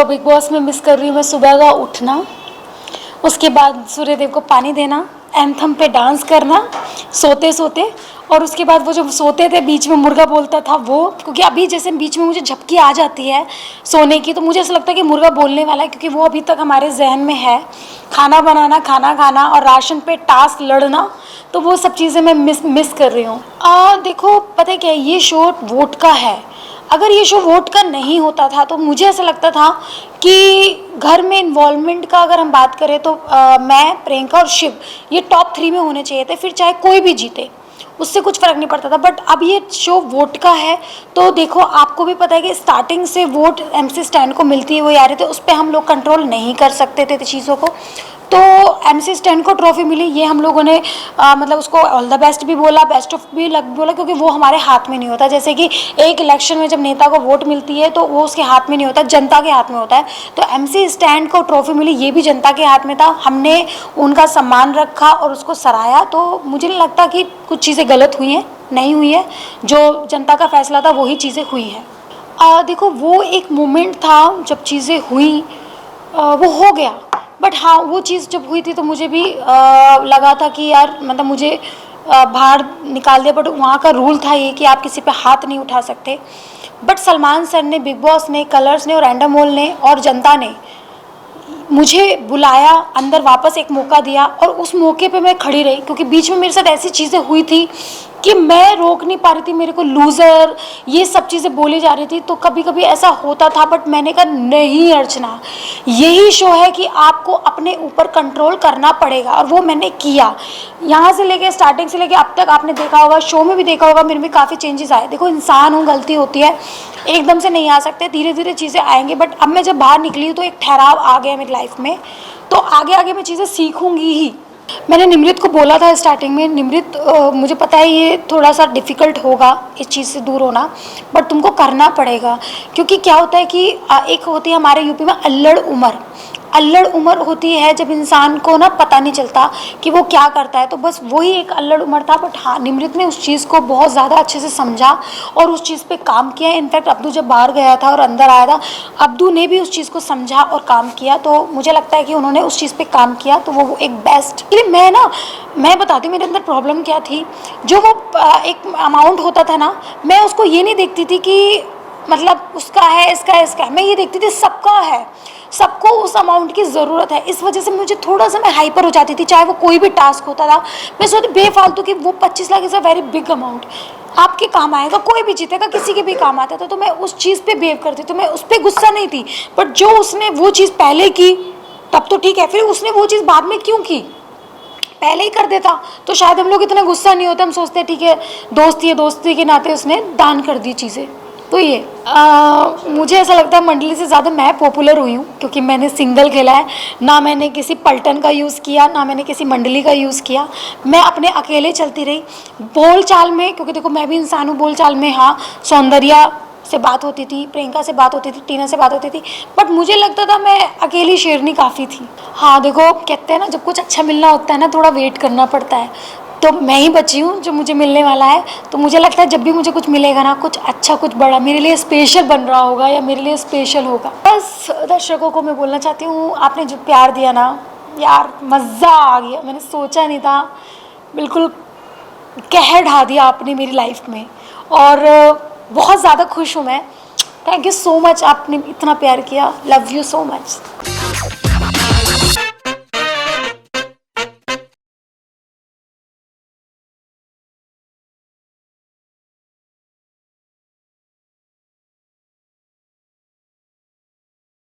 Big boss में miss कर रही हूँ मैं सुबह का उठना, उसके बाद सूर्यदेव को पानी देना, एंथम पे डांस करना सोते सोते, और उसके बाद वो जो सोते थे बीच में मुर्गा बोलता था वो, क्योंकि अभी जैसे बीच में मुझे झपकी आ जाती है सोने की तो मुझे ऐसा लगता है कि मुर्गा बोलने वाला है, क्योंकि वो अभी तक हमारे जहन में है। खाना बनाना, खाना खाना और राशन पे टास्क लड़ना, तो वो सब चीज़ें मैं मिस कर रही हूँ। देखो पता है क्या, ये शो वोट का है। अगर ये शो वोट का नहीं होता था तो मुझे ऐसा लगता था कि घर में इन्वॉल्वमेंट का अगर हम बात करें तो मैं, प्रियंका और शिव ये टॉप 3 में होने चाहिए थे, फिर चाहे कोई भी जीते उससे कुछ फ़र्क नहीं पड़ता था। बट अब ये शो वोट का है तो देखो, आपको भी पता है कि स्टार्टिंग से वोट MC स्टैन को मिलती है, वो आ रहे थे, उस पर हम लोग कंट्रोल नहीं कर सकते थे चीज़ों को। तो MC स्टैन को ट्रॉफी मिली, ये हम लोगों ने मतलब उसको ऑल द बेस्ट भी बोला, बेस्ट ऑफ भी बोला, क्योंकि वो हमारे हाथ में नहीं होता। जैसे कि एक इलेक्शन में जब नेता को वोट मिलती है तो वो उसके हाथ में नहीं होता, जनता के हाथ में होता है। तो MC स्टैन को ट्रॉफी मिली, ये भी जनता के हाथ में था। हमने उनका सम्मान रखा और उसको सराहा। तो मुझे नहीं लगता कि कुछ चीज़ें गलत हुई हैं, नहीं हुई है। जो जनता का फैसला था वही चीज़ें हुई हैं। देखो, वो एक मोमेंट था जब चीज़ें हुई, वो हो गया। बट हाँ, वो चीज़ जब हुई थी तो मुझे भी लगा था कि यार मतलब मुझे बाहर निकाल दिया। बट वहाँ का रूल था ये कि आप किसी पे हाथ नहीं उठा सकते। बट सलमान सर ने, बिग बॉस ने, कलर्स ने और एंडामोल ने और जनता ने मुझे बुलाया, अंदर वापस एक मौका दिया, और उस मौके पे मैं खड़ी रही। क्योंकि बीच में मेरे साथ ऐसी चीज़ें हुई थी कि मैं रोक नहीं पा रही थी, मेरे को लूज़र ये सब चीज़ें बोली जा रही थी। तो कभी कभी ऐसा होता था, बट मैंने कहा नहीं अर्चना, यही शो है कि आपको अपने ऊपर कंट्रोल करना पड़ेगा, और वो मैंने किया। यहाँ से लेके स्टार्टिंग से लेके अब तक आपने देखा होगा, शो में भी देखा होगा, मेरे में काफ़ी चेंजेस आए। देखो, इंसान हूँ, गलती होती है, एकदम से नहीं आ सकते, धीरे धीरे चीज़ें आएंगे। बट अब मैं जब बाहर निकली तो एक ठहराव आ गया मेरी लाइफ में, तो आगे आगे मैं चीज़ें सीखूंगी ही। मैंने निमृत को बोला था स्टार्टिंग में, निमृत मुझे पता है ये थोड़ा सा डिफ़िकल्ट होगा इस चीज़ से दूर होना, बट तुमको करना पड़ेगा। क्योंकि क्या होता है कि एक होती है हमारे यूपी में अल्लड़ उम्र। अल्लड़ उम्र होती है जब इंसान को ना पता नहीं चलता कि वो क्या करता है। तो बस वही एक अल्लड़ उम्र था। बट हाँ, निमृत ने उस चीज़ को बहुत ज़्यादा अच्छे से समझा और उस चीज़ पे काम किया। इनफैक्ट अब्दू जब बाहर गया था और अंदर आया था, अब्दू ने भी उस चीज़ को समझा और काम किया। तो मुझे लगता है कि उन्होंने उस चीज़ पे काम किया, तो वो एक बेस्ट। मैं बताती हूँ मेरे अंदर प्रॉब्लम क्या थी। जो वो एक अमाउंट होता था ना, मैं उसको ये नहीं देखती थी कि मतलब उसका है, इसका है, इसका है। मैं ये देखती थी सबका है, सबको उस अमाउंट की ज़रूरत है। इस वजह से मुझे थोड़ा सा मैं हाइपर हो जाती थी, चाहे वो कोई भी टास्क होता था। मैं सोचती बेफालतू कि वो 25 lakh is a very big amount, आपके काम आएगा, कोई भी जीतेगा, किसी के भी काम आता था। तो मैं उस चीज़ पे बिहेव करती, तो मैं उस पर गुस्सा नहीं थी। बट जो उसने वो चीज़ पहले की तब तो ठीक है, फिर उसने वो चीज़ बाद में क्यों की? पहले ही कर देता तो शायद हम लोग इतना गुस्सा नहीं होता। हम सोचते ठीक है, दोस्ती है, दोस्ती के नाते उसने दान कर दी चीज़ें। तो ये मुझे ऐसा लगता है मंडली से ज़्यादा मैं पॉपुलर हुई हूँ, क्योंकि मैंने सिंगल खेला है। ना मैंने किसी पलटन का यूज़ किया, ना मैंने किसी मंडली का यूज़ किया। मैं अपने अकेले चलती रही बोल चाल में, क्योंकि देखो मैं भी इंसान हूँ बोल चाल में। हाँ, सौंदर्या से बात होती थी, प्रियंका से बात होती थी, टीना से बात होती थी, बट मुझे लगता था मैं अकेली शेरनी काफ़ी थी। हाँ देखो, कहते हैं ना जब कुछ अच्छा मिलना होता है ना, थोड़ा वेट करना पड़ता है। तो मैं ही बची हूँ जो मुझे मिलने वाला है। तो मुझे लगता है जब भी मुझे कुछ मिलेगा ना, कुछ अच्छा, कुछ बड़ा मेरे लिए स्पेशल बन रहा होगा या मेरे लिए स्पेशल होगा। बस दर्शकों को मैं बोलना चाहती हूँ, आपने जो प्यार दिया ना यार, मज़ा आ गया। मैंने सोचा नहीं था, बिल्कुल कहर ढा दिया आपने मेरी लाइफ में, और बहुत ज़्यादा खुश हूँ मैं। थैंक यू सो मच, आपने इतना प्यार किया। Love you so much.